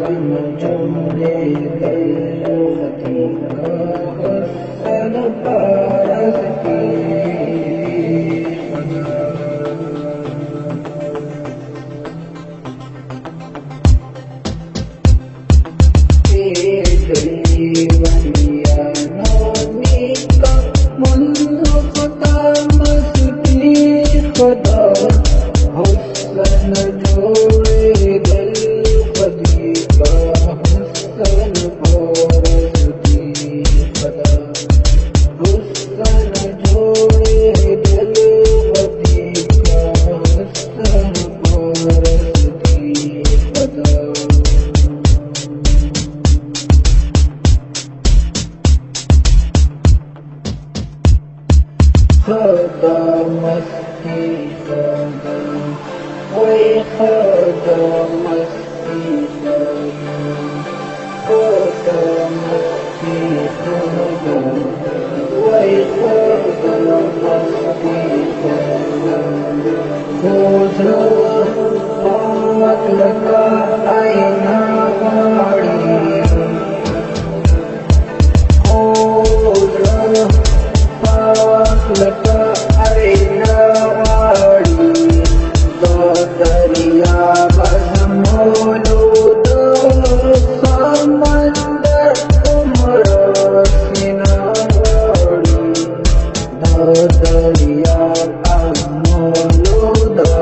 समझोने गलती का हसन पारस की वलिया नामी का मुन्नो खुदा मस्ती खुदा हुस्न जोड़े दिल बदी का हुस्न पारस की खुदा हुस्न जोड़े दिल बदी का हुस्न पारस की खुदा खुदा मस्ती खुदा ओए खुदा मस्ती खुदा मस्ती खुदा ओए खुदा मस्ती खुदा पाक लगा आईना वाड़ी लगा आईना वाड़ी दो दरिया बजमोलो दो समंदर उम्र सीना वाड़ी दो दरिया बजमोलो दो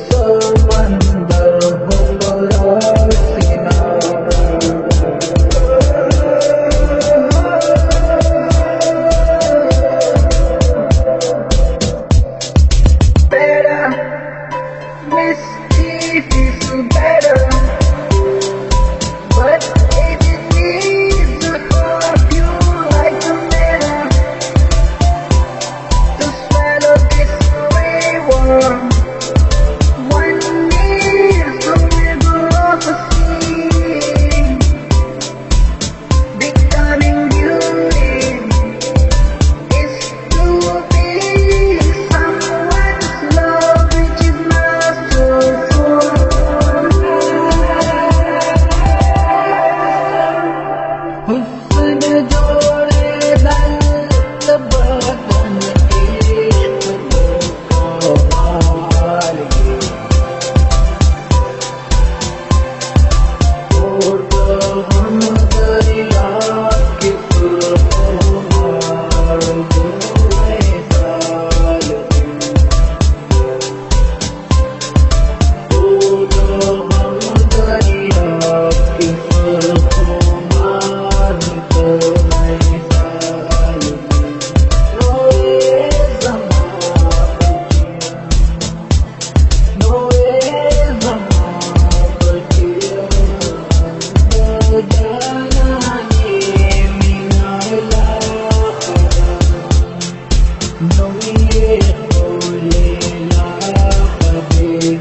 समंदर उम्र सीना Mischief is better, but if it needs to hurt you like a mirror, to swallow this wayward, one needs the river of a sea, becoming beauty is to be someone's love which is masterful. हुस्न जोड़े दल बदन इश्क को कमाल की हम दरिया की सुरमार जुए साल हम दरिया की सुरमार जुए साल रोए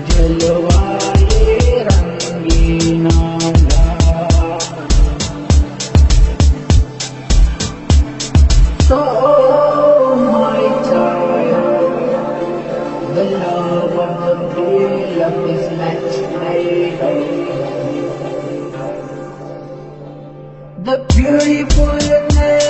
जलवाए रंगीना So my child, the love of the real love is match made. The beautifulness